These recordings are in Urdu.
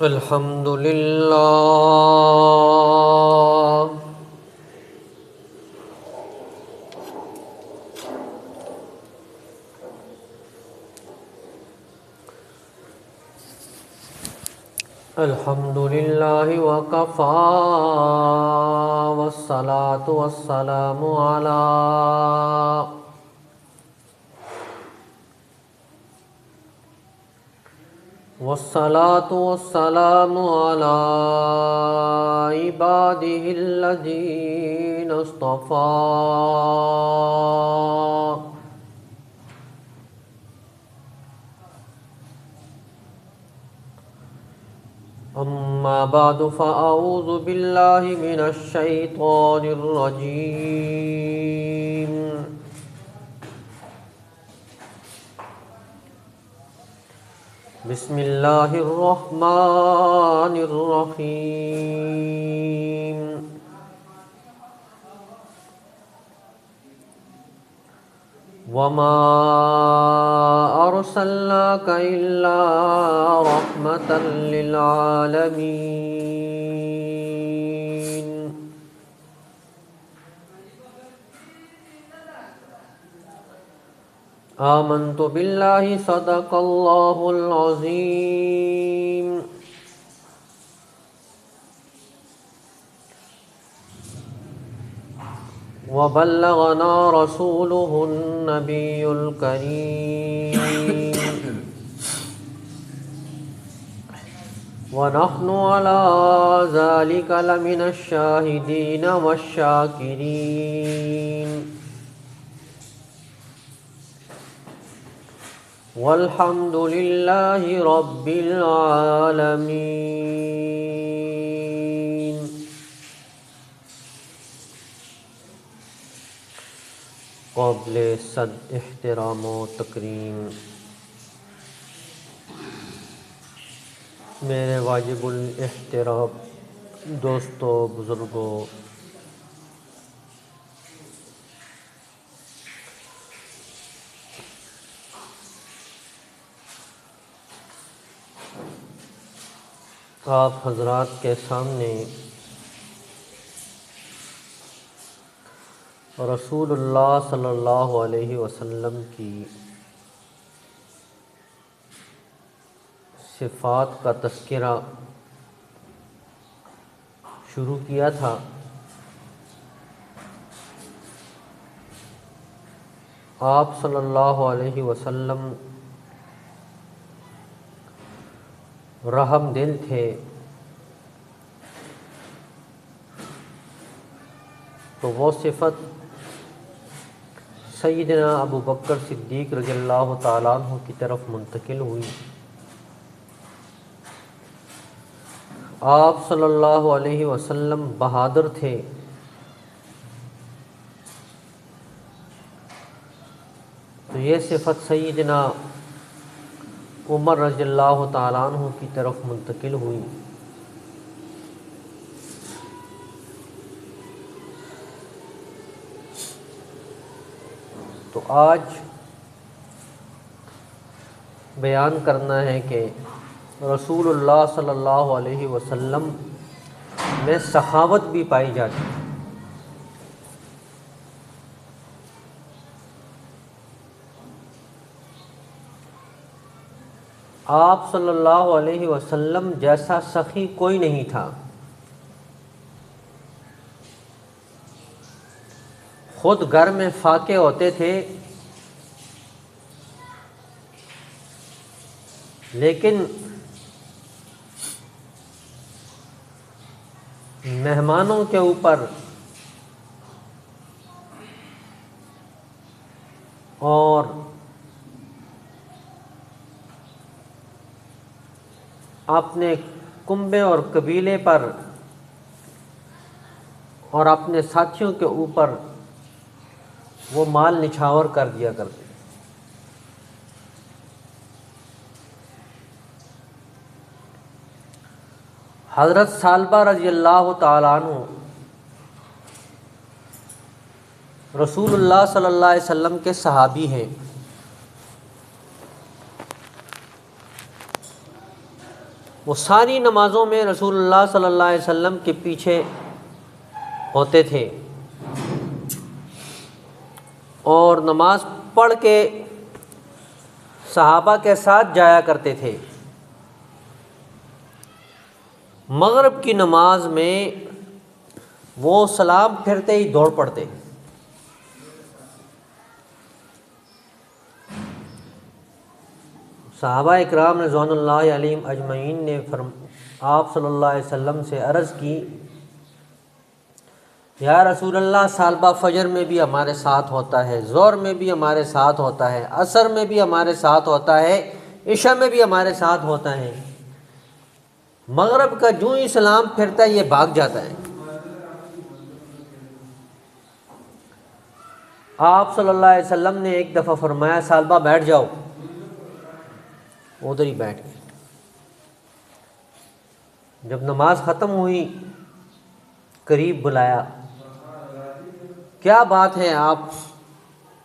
الحمد لله الحمد لله وكفى والصلاة والسلام على عباده الذين اصطفى أما بعد فأعوذ بالله من الشيطان الرجيم بسم الله الرحمن الرحيم وما أرسلناك إلا رحمة للعالمين آمنت بالله صدق الله العظيم وبلغنا رسوله النبي الكريم ونحن على ذلك لمن الشاهدين والشاكرين والحمد لله رب العالمين. قابل صد احترام و تکریم میرے واجب الاحترام دوستو، بزرگوں، آپ حضرات کے سامنے رسول اللہ صلی اللہ علیہ وسلم کی صفات کا تذکرہ شروع کیا تھا. آپ صلی اللہ علیہ وسلم رحم دل تھے، تو وہ صفت سیدنا ابو بکر صدیق رضی اللہ تعالیٰ عنہ کی طرف منتقل ہوئی. آپ صلی اللہ علیہ وسلم بہادر تھے، تو یہ صفت سیدنا عمر رضی اللہ تعالیٰ عنہ کی طرف منتقل ہوئی. تو آج بیان کرنا ہے کہ رسول اللہ صلی اللہ علیہ وسلم میں سخاوت بھی پائی جاتی ہے. آپ صلی اللہ علیہ وسلم جیسا سخی کوئی نہیں تھا. خود گھر میں فاقے ہوتے تھے، لیکن مہمانوں کے اوپر اور اپنے کنبے اور قبیلے پر اور اپنے ساتھیوں کے اوپر وہ مال نچھاور کر دیا کرتے. حضرت ثعلبہ رضی اللہ تعالیٰ عنہ رسول اللہ صلی اللہ علیہ وسلم کے صحابی ہیں. وہ ساری نمازوں میں رسول اللہ صلی اللہ علیہ وسلم کے پیچھے ہوتے تھے اور نماز پڑھ کے صحابہ کے ساتھ جایا کرتے تھے۔ مغرب کی نماز میں وہ سلام پھرتے ہی دوڑ پڑتے۔ صحابہ اکرام رضوان اللہ علیہم اجمعین نے آپ صلی اللہ علیہ وسلم سے عرض کی، یا رسول اللہ سالبہ فجر میں بھی ہمارے ساتھ ہوتا ہے، ظہر میں بھی ہمارے ساتھ ہوتا ہے، عصر میں بھی ہمارے ساتھ ہوتا ہے، عشاء میں بھی ہمارے ساتھ ہوتا ہے، مغرب کا جو ہی سلام پھرتا ہے یہ بھاگ جاتا ہے۔ آپ صلی اللہ علیہ وسلم نے ایک دفعہ فرمایا سالبہ بیٹھ جاؤ، ادھر ہی بیٹھ گئے۔ جب نماز ختم ہوئی قریب بلایا، کیا بات ہے، آپ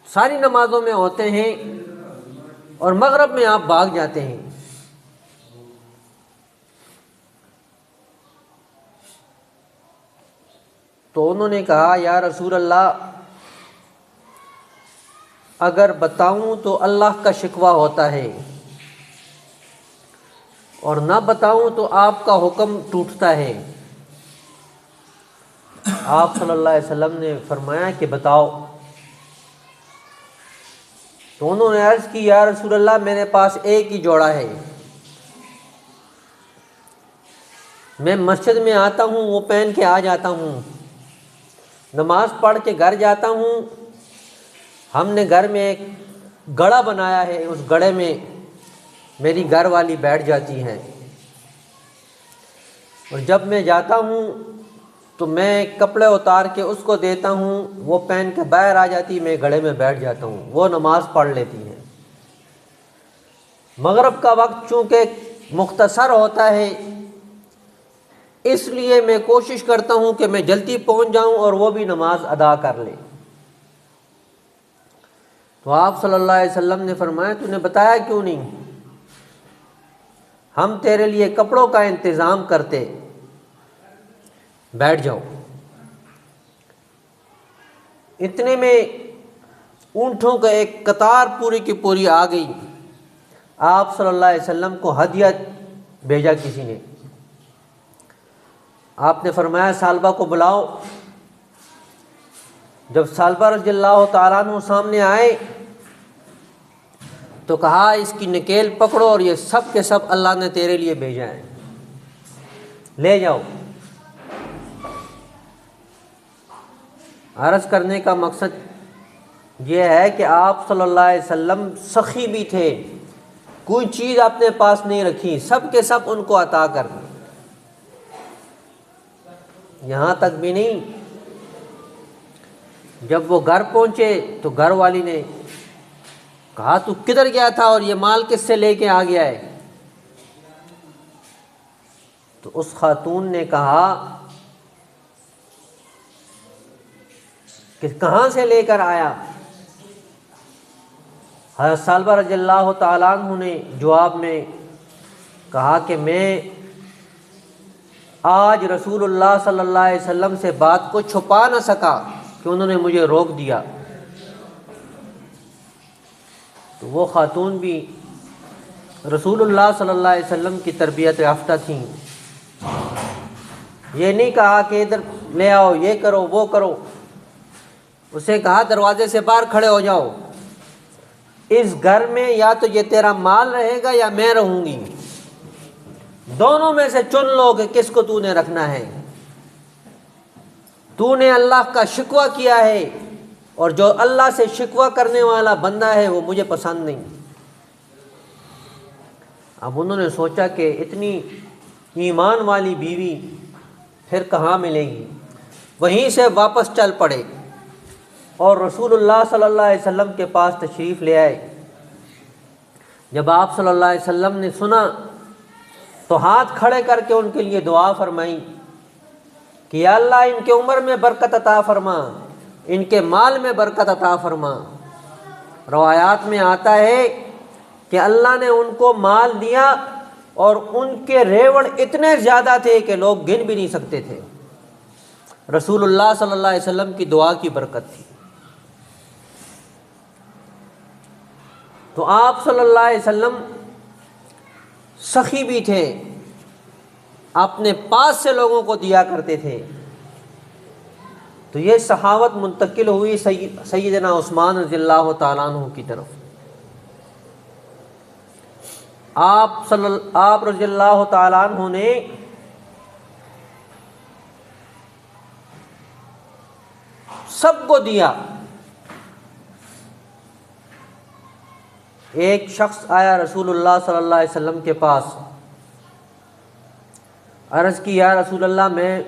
ساری نمازوں میں ہوتے ہیں اور مغرب میں آپ بھاگ جاتے ہیں۔ تو انہوں نے کہا یا رسول اللہ اگر بتاؤں تو اللہ کا شکوہ ہوتا ہے اور نہ بتاؤں تو آپ کا حکم ٹوٹتا ہے۔ آپ صلی اللہ علیہ وسلم نے فرمایا کہ بتاؤ۔ تو انہوں نے عرض کی یا رسول اللہ میرے پاس ایک ہی جوڑا ہے، میں مسجد میں آتا ہوں وہ پہن کے آ جاتا ہوں، نماز پڑھ کے گھر جاتا ہوں، ہم نے گھر میں ایک گڑھا بنایا ہے، اس گڑھے میں میری گھر والی بیٹھ جاتی ہے اور جب میں جاتا ہوں تو میں کپڑے اتار کے اس کو دیتا ہوں، وہ پہن کے باہر آ جاتی، میں گڑھے میں بیٹھ جاتا ہوں، وہ نماز پڑھ لیتی ہے۔ مغرب کا وقت چونکہ مختصر ہوتا ہے اس لیے میں کوشش کرتا ہوں کہ میں جلدی پہنچ جاؤں اور وہ بھی نماز ادا کر لے۔ تو آپ صلی اللہ علیہ وسلم نے فرمایا تو نے بتایا کیوں نہیں، ہم تیرے لیے کپڑوں کا انتظام کرتے، بیٹھ جاؤ۔ اتنے میں اونٹوں کا ایک قطار پوری کی پوری آ گئی۔ آپ صلی اللہ علیہ وسلم کو ہدیہ بھیجا کسی نے، آپ نے فرمایا سالبہ کو بلاؤ۔ جب سالبہ رضی اللہ تعالیٰ عنہ سامنے آئے تو کہا اس کی نکیل پکڑو اور یہ سب کے سب اللہ نے تیرے لیے بھیجا ہے، لے جاؤ۔ عرض کرنے کا مقصد یہ ہے کہ آپ صلی اللہ علیہ وسلم سخی بھی تھے، کوئی چیز اپنے پاس نہیں رکھی، سب کے سب ان کو عطا کر دی۔ یہاں تک بھی نہیں، جب وہ گھر پہنچے تو گھر والی نے کہا تو کدھر گیا تھا اور یہ مال کس سے لے کے آ گیا ہے؟ تو اس خاتون نے کہا کہ کہاں سے لے کر آیا؟ حضرت سالبہ رضی اللہ تعالیٰ عنہ نے جواب میں کہا کہ میں آج رسول اللہ صلی اللہ علیہ وسلم سے بات کو چھپا نہ سکا کہ انہوں نے مجھے روک دیا۔ تو وہ خاتون بھی رسول اللہ صلی اللہ علیہ وسلم کی تربیت یافتہ تھیں، یہ نہیں کہا کہ ادھر لے آؤ، یہ کرو وہ کرو، اسے کہا دروازے سے باہر کھڑے ہو جاؤ، اس گھر میں یا تو یہ تیرا مال رہے گا یا میں رہوں گی، دونوں میں سے چن لو کہ کس کو تو نے رکھنا ہے۔ تو نے اللہ کا شکوہ کیا ہے اور جو اللہ سے شکوہ کرنے والا بندہ ہے وہ مجھے پسند نہیں۔ اب انہوں نے سوچا کہ اتنی ایمان والی بیوی پھر کہاں ملے گی، وہیں سے واپس چل پڑے اور رسول اللہ صلی اللہ علیہ وسلم کے پاس تشریف لے آئے۔ جب آپ صلی اللہ علیہ وسلم نے سنا تو ہاتھ کھڑے کر کے ان کے لیے دعا فرمائی کہ یا اللہ ان کے عمر میں برکت عطا فرما، ان کے مال میں برکت عطا فرما۔ روایات میں آتا ہے کہ اللہ نے ان کو مال دیا اور ان کے ریوڑ اتنے زیادہ تھے کہ لوگ گن بھی نہیں سکتے تھے۔ رسول اللہ صلی اللہ علیہ وسلم کی دعا کی برکت تھی۔ تو آپ صلی اللہ علیہ وسلم سخی بھی تھے، اپنے پاس سے لوگوں کو دیا کرتے تھے۔ تو یہ سخاوت منتقل ہوئی سیدنا عثمان رضی اللہ تعالیٰ عنہ کی طرف۔ آپ رضی اللہ تعالیٰ عنہ نے سب کو دیا۔ ایک شخص آیا رسول اللہ صلی اللہ علیہ وسلم کے پاس، عرض کی یا رسول اللہ میں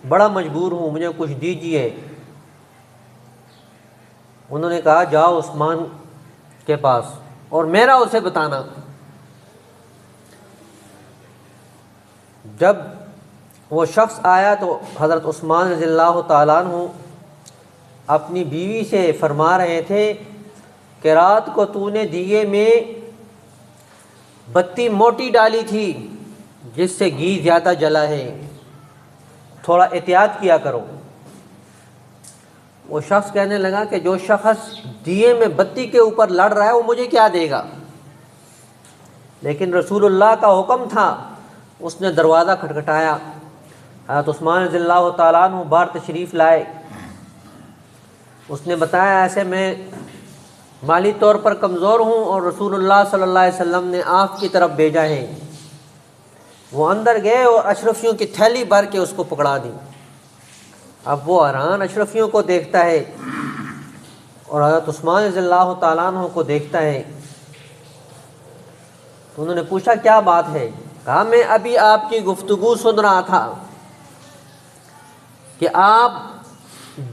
بڑا مجبور ہوں، مجھے کچھ دیجیے۔ انہوں نے کہا جاؤ عثمان کے پاس اور میرا اسے بتانا۔ جب وہ شخص آیا تو حضرت عثمان رضی اللہ تعالیٰ عنہ اپنی بیوی سے فرما رہے تھے کہ رات کو تو نے دیے میں بتی موٹی ڈالی تھی جس سے گھی زیادہ جلا ہے، تھوڑا احتیاط کیا کرو۔ وہ شخص کہنے لگا کہ جو شخص دیے میں بتی کے اوپر لڑ رہا ہے وہ مجھے کیا دے گا؟ لیکن رسول اللہ کا حکم تھا۔ اس نے دروازہ کھٹکھٹایا، حضرت عثمان رضی اللہ تعالیٰ عنہ باہر تشریف لائے۔ اس نے بتایا ایسے میں مالی طور پر کمزور ہوں اور رسول اللہ صلی اللہ علیہ وسلم نے آپ کی طرف بھیجا ہے۔ وہ اندر گئے اور اشرفیوں کی تھیلی بھر کے اس کو پکڑا دی۔ اب وہ حیران اشرفیوں کو دیکھتا ہے اور حضرت عثمان رضی اللہ تعالیٰ عنہ کو دیکھتا ہے۔ تو انہوں نے پوچھا کیا بات ہے؟ کہا میں ابھی آپ کی گفتگو سن رہا تھا کہ آپ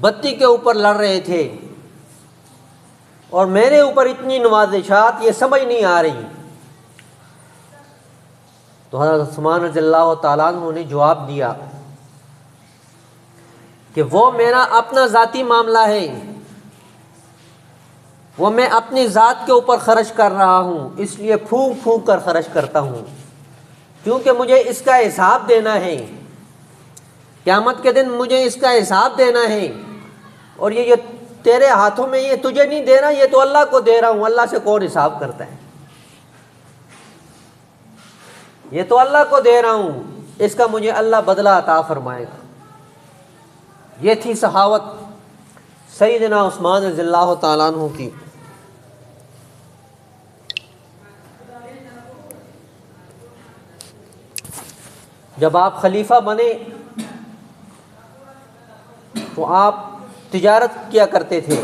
بتی کے اوپر لڑ رہے تھے اور میرے اوپر اتنی نوازشات، یہ سمجھ نہیں آ رہی۔ تو حضرت عثمان رضی اللہ تعالیٰ عنہ نے جواب دیا کہ وہ میرا اپنا ذاتی معاملہ ہے، وہ میں اپنی ذات کے اوپر خرچ کر رہا ہوں، اس لیے پھونک پھونک کر خرچ کرتا ہوں، کیونکہ مجھے اس کا حساب دینا ہے، قیامت کے دن مجھے اس کا حساب دینا ہے۔ اور یہ تیرے ہاتھوں میں، یہ تجھے نہیں دے رہا، یہ تو اللہ کو دے رہا ہوں، اللہ سے کون حساب کرتا ہے؟ یہ تو اللہ کو دے رہا ہوں، اس کا مجھے اللہ بدلہ عطا فرمائے گا۔ یہ تھی سخاوت سیدنا عثمان رضی اللہ تعالیٰ عنہ کی۔ جب آپ خلیفہ بنے تو آپ تجارت کیا کرتے تھے،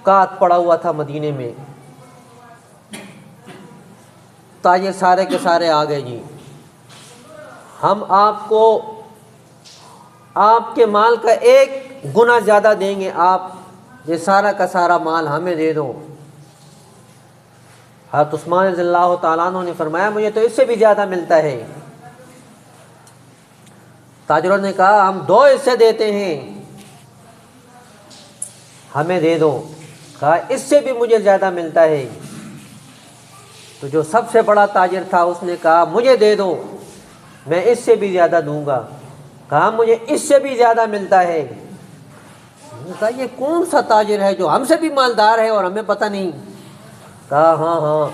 کات پڑا ہوا تھا مدینے میں، تاجر سارے کے سارے آ گئے جی ہم آپ کو آپ کے مال کا 1 گنا زیادہ دیں گے، آپ یہ سارا کا سارا مال ہمیں دے دو۔ حضرت عثمان رضی اللہ تعالیٰ عنہ نے فرمایا مجھے تو اس سے بھی زیادہ ملتا ہے۔ تاجروں نے کہا ہم 2 حصے دیتے ہیں، ہمیں دے دو۔ کہا اس سے بھی مجھے زیادہ ملتا ہے۔ تو جو سب سے بڑا تاجر تھا اس نے کہا مجھے دے دو، میں اس سے بھی زیادہ دوں گا۔ کہا مجھے اس سے بھی زیادہ ملتا ہے۔ انہوں نے کہا یہ کون سا تاجر ہے جو ہم سے بھی مالدار ہے اور ہمیں پتہ نہیں؟ کہا ہاں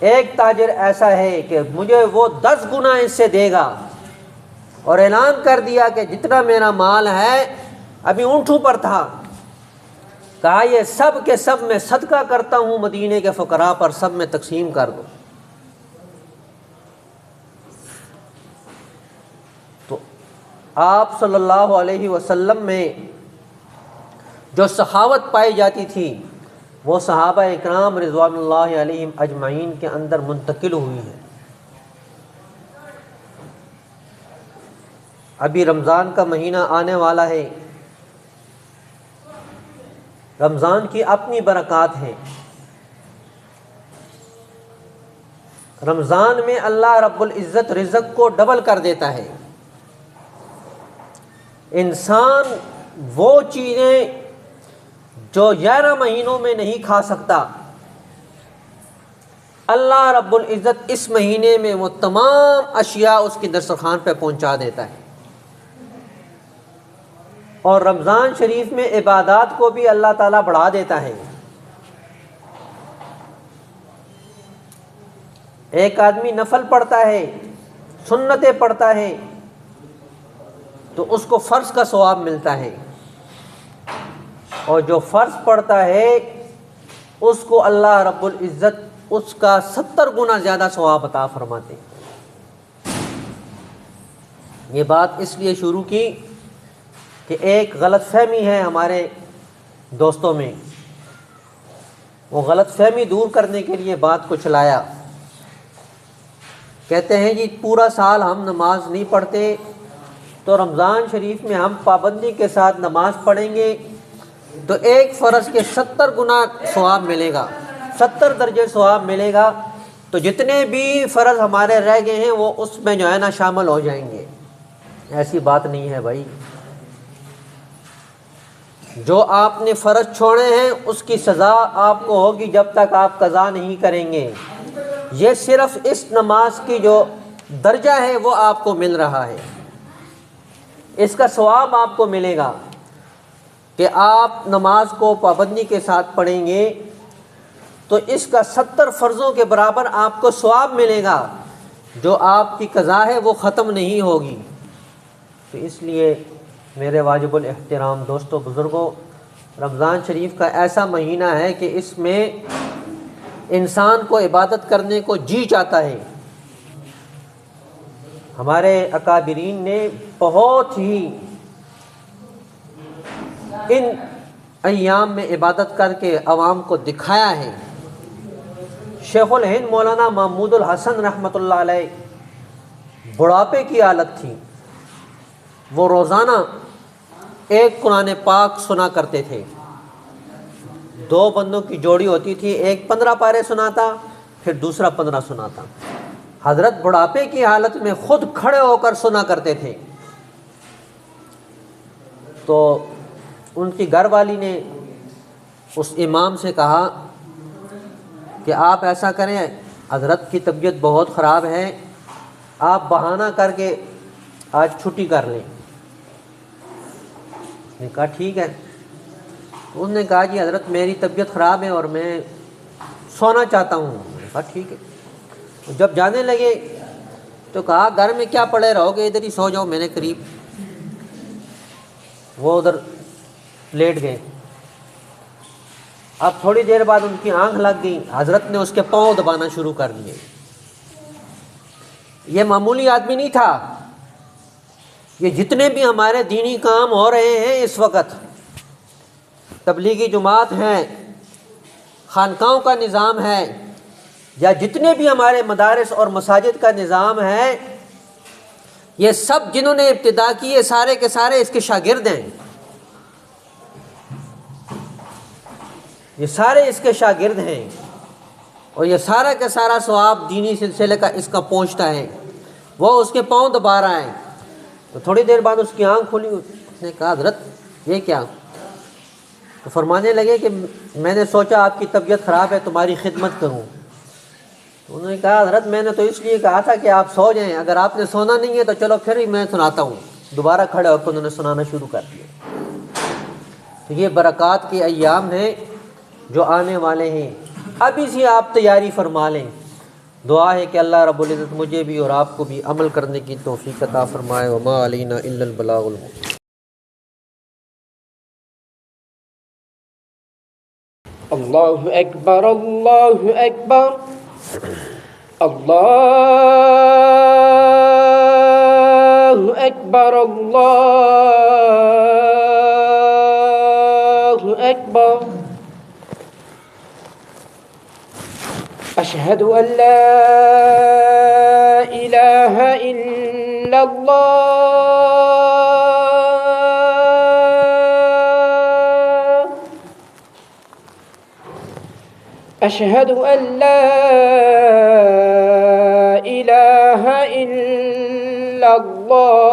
ایک تاجر ایسا ہے کہ مجھے وہ 10 گنا اس سے دے گا، اور اعلان کر دیا کہ جتنا میرا مال ہے ابھی اونٹوں پر تھا، کہا یہ سب کے سب میں صدقہ کرتا ہوں مدینے کے فقراء پر، سب میں تقسیم کر دو۔ تو آپ صلی اللہ علیہ وسلم میں جو سخاوت پائی جاتی تھی وہ صحابہ اکرام رضوان اللہ علیہم اجمعین کے اندر منتقل ہوئی ہے۔ ابھی رمضان کا مہینہ آنے والا ہے، رمضان کی اپنی برکات ہیں۔ رمضان میں اللہ رب العزت رزق کو ڈبل کر دیتا ہے۔ انسان وہ چیزیں جو 11 مہینوں میں نہیں کھا سکتا اللہ رب العزت اس مہینے میں وہ تمام اشیاء اس کی دسترخوان پہ پہنچا دیتا ہے۔ اور رمضان شریف میں عبادات کو بھی اللہ تعالیٰ بڑھا دیتا ہے۔ ایک آدمی نفل پڑھتا ہے، سنتیں پڑھتا ہے، تو اس کو فرض کا ثواب ملتا ہے، اور جو فرض پڑھتا ہے اس کو اللہ رب العزت اس کا 70 گنا زیادہ ثواب عطا فرماتے ہیں۔ یہ بات اس لیے شروع کی کہ ایک غلط فہمی ہے ہمارے دوستوں میں، وہ غلط فہمی دور کرنے کے لیے بات کو چلایا۔ کہتے ہیں جی پورا سال ہم نماز نہیں پڑھتے، تو رمضان شریف میں ہم پابندی کے ساتھ نماز پڑھیں گے تو ایک فرض کے 70 گنا ثواب ملے گا، 70 درجے ثواب ملے گا، تو جتنے بھی فرض ہمارے رہ گئے ہیں وہ اس میں جو ہے نا شامل ہو جائیں گے۔ ایسی بات نہیں ہے بھائی، جو آپ نے فرض چھوڑے ہیں اس کی سزا آپ کو ہوگی جب تک آپ قضا نہیں کریں گے۔ یہ صرف اس نماز کی جو درجہ ہے وہ آپ کو مل رہا ہے، اس کا ثواب آپ کو ملے گا کہ آپ نماز کو پابندی کے ساتھ پڑھیں گے تو اس کا 70 فرضوں کے برابر آپ کو ثواب ملے گا، جو آپ کی قضا ہے وہ ختم نہیں ہوگی۔ تو اس لیے میرے واجب الاحترام دوستو بزرگوں، رمضان شریف کا ایسا مہینہ ہے کہ اس میں انسان کو عبادت کرنے کو جی چاہتا ہے۔ ہمارے اکابرین نے بہت ہی ان ایام میں عبادت کر کے عوام کو دکھایا ہے۔ شیخ الہند مولانا محمود الحسن رحمۃ اللہ علیہ بڑھاپے کی حالت تھی، وہ روزانہ ایک قرآن پاک سنا کرتے تھے۔ 2 بندوں کی جوڑی ہوتی تھی، ایک 15 پارے سناتا پھر دوسرا 15 سناتا۔ حضرت بڑھاپے کی حالت میں خود کھڑے ہو کر سنا کرتے تھے۔ تو ان کی گھر والی نے اس امام سے کہا کہ آپ ایسا کریں، حضرت کی طبیعت بہت خراب ہے، آپ بہانہ کر کے آج چھٹی کر لیں۔ نے کہا ٹھیک ہے۔ انہوں نے کہا جی حضرت میری طبیعت خراب ہے اور میں سونا چاہتا ہوں۔ میں نے کہا ٹھیک ہے۔ جب جانے لگے تو کہا گھر میں کیا پڑے رہو گے، ادھر ہی سو جاؤ میرے قریب۔ وہ ادھر لیٹ گئے۔ اب تھوڑی دیر بعد ان کی آنکھ لگ گئی، حضرت نے اس کے پاؤں دبانا شروع کر دیے۔ یہ معمولی آدمی نہیں تھا، یہ جتنے بھی ہمارے دینی کام ہو رہے ہیں اس وقت، تبلیغی جماعت ہیں، خانقاہوں کا نظام ہے، یا جتنے بھی ہمارے مدارس اور مساجد کا نظام ہے، یہ سب جنہوں نے ابتدا کی یہ سارے کے سارے اس کے شاگرد ہیں، یہ سارے اس کے شاگرد ہیں، اور یہ سارا کا سارا ثواب دینی سلسلے کا اس کا پہنچتا ہے۔ وہ اس کے پاؤں دبا رہا ہے۔ تو تھوڑی دیر بعد اس کی آنکھ کھلی، اس نے کہا حضرت یہ کیا؟ تو فرمانے لگے کہ میں نے سوچا آپ کی طبیعت خراب ہے تمہاری خدمت کروں۔ تو انہوں نے کہا حضرت میں نے تو اس لیے کہا تھا کہ آپ سو جائیں، اگر آپ نے سونا نہیں ہے تو چلو پھر ہی میں سناتا ہوں۔ دوبارہ کھڑے ہو کر انہوں نے سنانا شروع کر دیا۔ تو یہ برکات کے ایام ہیں جو آنے والے ہیں، ابھی سے آپ تیاری فرما لیں۔ دعا ہے کہ اللہ رب العزت مجھے بھی اور آپ کو بھی عمل کرنے کی توفیق عطا فرمائے۔ وما علینا الا البلاغ المبین۔ اللہ اکبر اللہ اکبر اللہ اکبر اللہ اکبر اشہد ان لا الہ الا اللہ اشہد ان لا الہ الا اللہ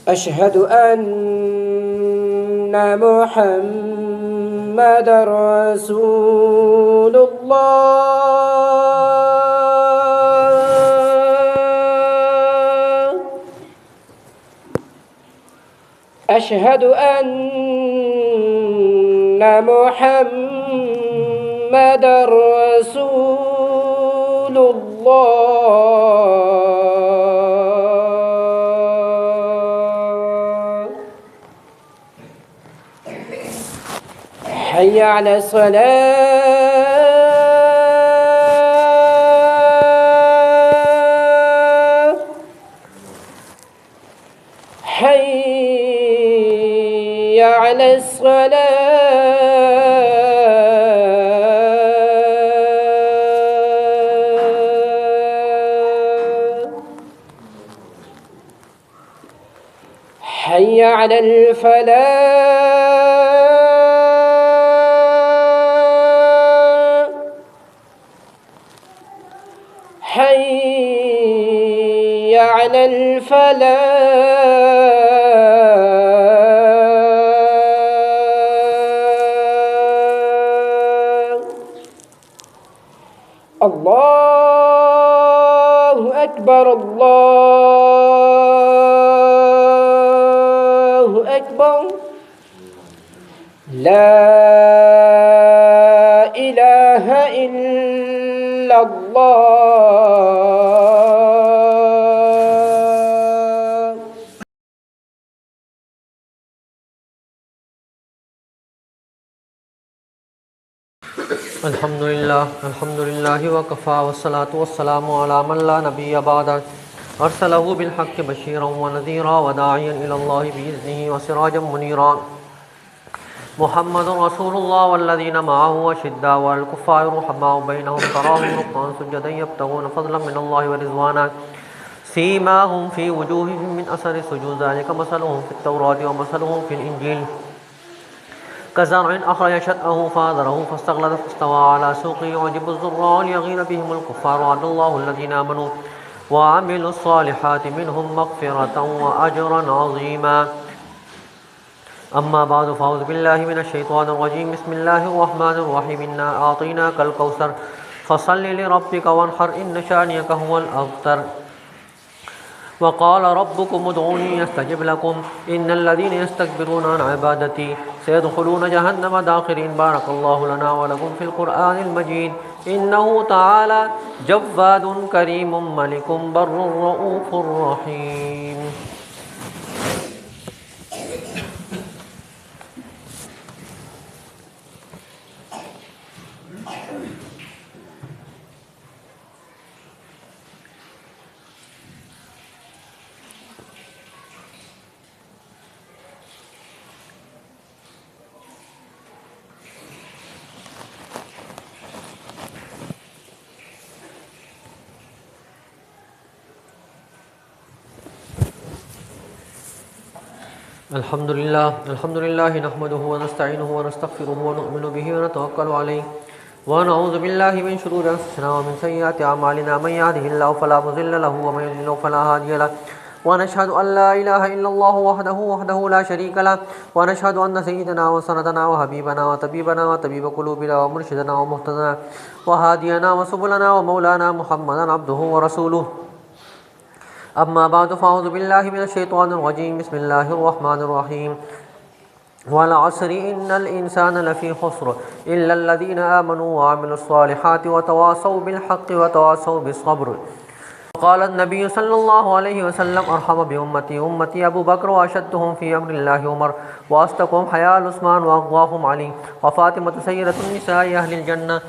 أشهد أن محمد رسول الله أشهد أن محمد رسول الله حي على الصلاة حي على الصلاة حي على الفلاح حي على الفلاح الله أكبر الله أكبر لا إله إلا الله الحمد لله وكفى والصلاة والسلام على من لا نبي بعده أرسله بالحق بشيرا ونذيرا وداعيا إلى الله بإذنه وسراجا منيرا محمد رسول الله والذين معه أشداء على الكفار رحماء بينهم تراهم ركعا سجدا يبتغون فضلا من الله ورضوانا سيماهم في وجوههم من أثر السجود ذلك مثلهم في التوراة ومثلهم في الإنجيل كزرع أخرج شطأه فآزره فاستغلظ فاستوى على سوقه يعجب الزراع ليغيظ بهم الكفار وعد الله الذين آمنوا وعملوا الصالحات منهم مغفرة وأجرا عظيما أما بعد فأعوذ بالله من الشيطان الرجيم بسم الله الرحمن الرحيم إنا أعطيناك الكوثر فصل لربك وانحر إن شانئك هو الأبتر وقال ربكم ادعوني يستجب لكم إن الذين يستكبرون عن عبادتي سيدخلون جهنم داخرين بارك الله لنا ولكم في القرآن المجيد إنه تعالى جواد كريم ملك بر رؤوف رحيم الحمد لله نحمده ونستعينه ونستغفره ونؤمن به ونتوكل عليه ونعوذ بالله من شرور أنفسنا ومن سيئات أعمالنا من يهده الله فلا مضل له ومن يضلل فلا هادي له ونشهد أن لا إله إلا الله وحده لا شريك له ونشهد أن سيدنا وسندنا وحبيبنا وطبيبنا وطبيب قلوبنا ومرشدنا ومهتدنا وهادينا وسبلنا ومولانا محمدا عبده ورسوله أما بعد فأعوذ بالله من الشيطان الرجيم بسم الله الرحمن الرحيم والعصر إن الإنسان لفي خسر إلا الذين آمنوا وعملوا الصالحات وتواصوا بالحق وتواصوا بالصبر. قال النبي صلى الله عليه وسلم أرحم بأمتي أبو بكر وأشدهم في أمر الله عمر وأصدقهم حياء عثمان وأقواهم علي وفاطمة سيدة النساء أهل الجنة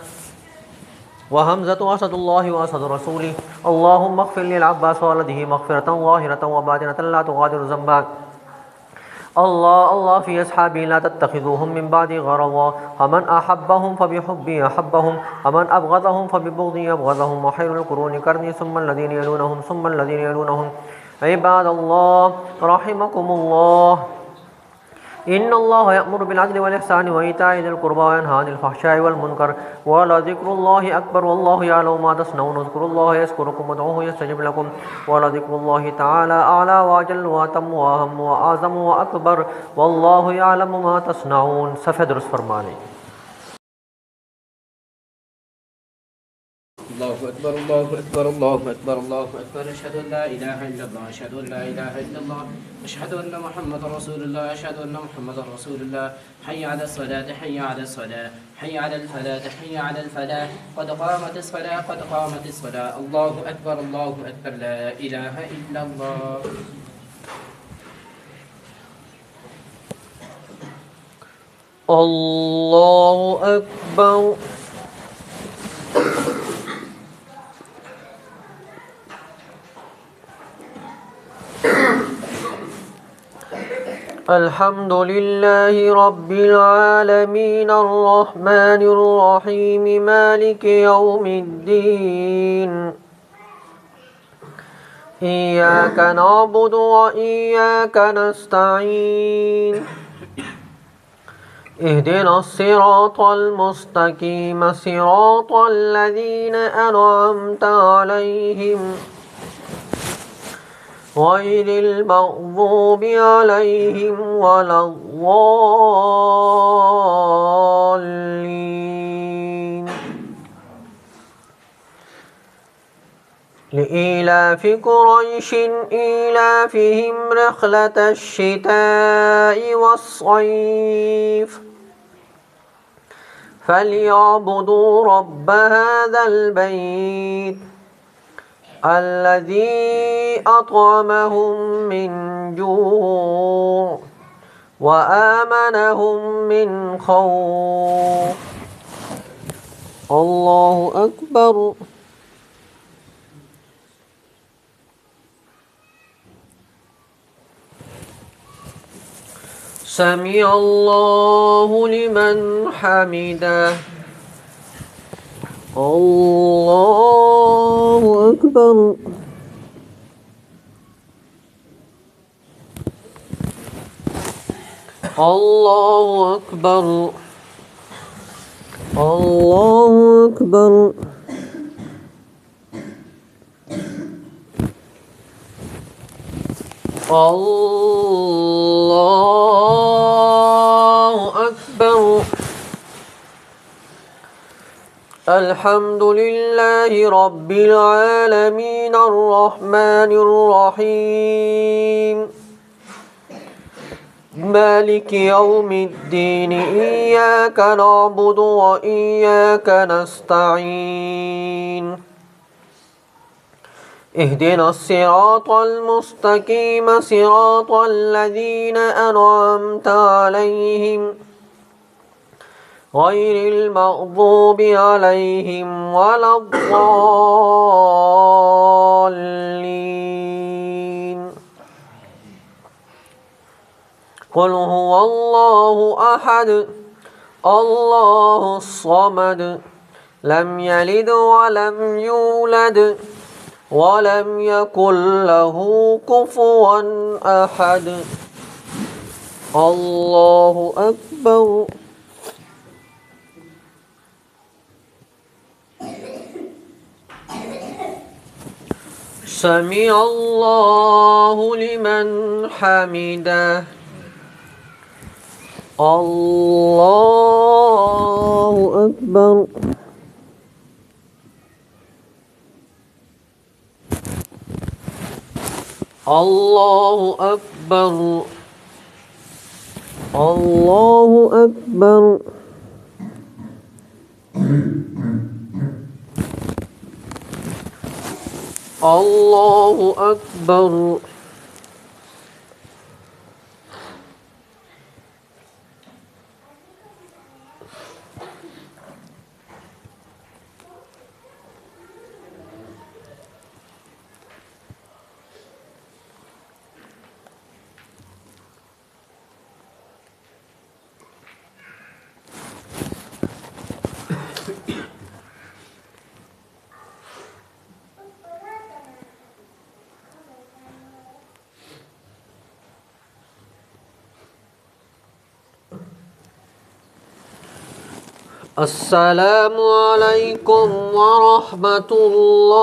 وحمزة أسد الله وأسد رسوله. اللهم اغفر للعباس وولده مغفرة ظاهرة وباطنة لا تغادر ذنبا. الله في أصحابي لا تتخذوهم من بعدي غرضا فمن أحبهم فبحبي أحبهم ومن أبغضهم فببغضي أبغضهم وخير القرون قرني ثم الذين يلونهم ثم الذين يلونهم. عباد الله رحمكم الله إن الله يأمر بالعدل والإحسان وإيتاء ذي القربى وينهى عن الفحشاء والمنكر ولذكر الله أكبر والله يعلم ما تصنعون اذكروا الله يذكركم وادعوه يستجب لكم ولذكر الله تعالى أعلى وأجل وأتم وأهم وأعظم وأكبر والله يعلم ما تصنعون. صفحہ درست فرما لیں. الله أكبر الله أكبر الله أكبر الله أكبر أشهد أن لا إله إلا الله أشهد أن لا إله إلا الله أشهد أن محمدا رسول الله أشهد أن محمدا رسول الله حي على الصلاة حي على الصلاة حي على الفلاح حي على الفلاح قد قامت الصلاة قد قامت الصلاة الله أكبر لا إله إلا الله. الله أكبر. الحمد لله رب العالمين الرحمن الرحيم مالك يوم الدين إياك نعبد وإياك نستعين اهدنا الصراط المستقيم صراط الذين أنعمت عليهم غير المغضوب عليهم ولا الضالين. لإيلاف قريش إيلافهم رحلة الشتاء والصيف فليعبدوا رب هذا البيت الذي أطعمهم من جوع وآمنهم من خوف. الله أكبر. سمع الله لمن حمده. الله أكبر. الله أكبر. الله أكبر. الله أكبر. الحمد لله رب العالمين الرحمن الرحيم مالك يوم الدين إياك نعبد وإياك نستعين اهدنا الصراط المستقيم صراط الذين أنعمت عليهم غير المغضوب عليهم ولا الضالين. قل هو الله أحد الله الصمد لم يلد ولم يولد ولم يكن له كفوا أحد. الله أكبر. سمع الله لمن حمده. الله أكبر. الله أكبر. الله أكبر. الله أكبر. السلام علیکم ورحمۃ اللہ.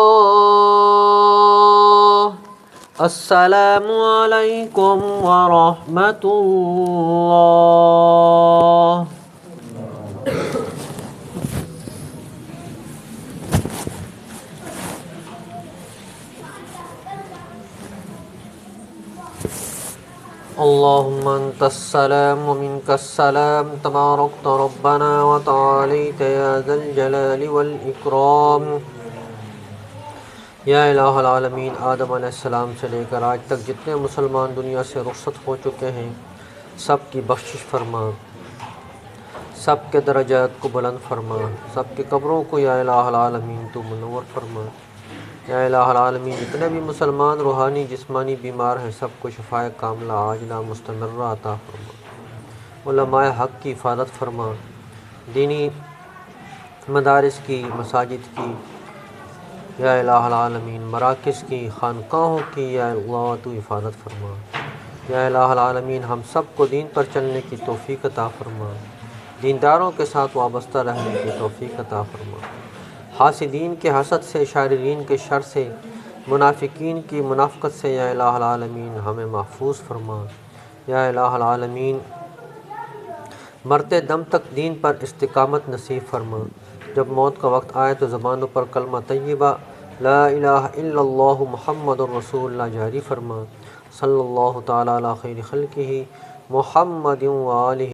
السلام علیکم ورحمۃ اللہ. اللهم انت السلام ومنك السلام تباركت ربنا وتعاليت يا ذا الجلال والإكرام. یا الہ العالمین، آدم علیہ السلام سے لے کر آج تک جتنے مسلمان دنیا سے رخصت ہو چکے ہیں سب کی بخشش فرما، سب کے درجات کو بلند فرما، سب کی قبروں کو یا الہ العالمین تو منور فرما. یا الہ العالمین، جتنے بھی مسلمان روحانی جسمانی بیمار ہیں سب کو شفائے کاملہ عاجلہ مستمرہ عطا فرما. علماء حق کی حفاظت فرما، دینی مدارس کی، مساجد کی یا الہ العالمین، مراکز کی، خانقاہوں کی یا اللہ تو حفاظت فرما. یا الہ العالمین، ہم سب کو دین پر چلنے کی توفیق عطا فرما، دینداروں کے ساتھ وابستہ رہنے کی توفیق عطا فرما. حاسدین کے حسد سے، شاررین کے شر سے، منافقین کی منافقت سے یا الہ العالمین ہمیں محفوظ فرما. یا الہ العالمین، مرتے دم تک دین پر استقامت نصیب فرما. جب موت کا وقت آئے تو زبانوں پر کلمہ طیبہ لا الہ الا اللہ محمد الرسول اللہ جاری فرما. صلی اللہ تعالیٰ علی خیر خلقہ محمد و آلہ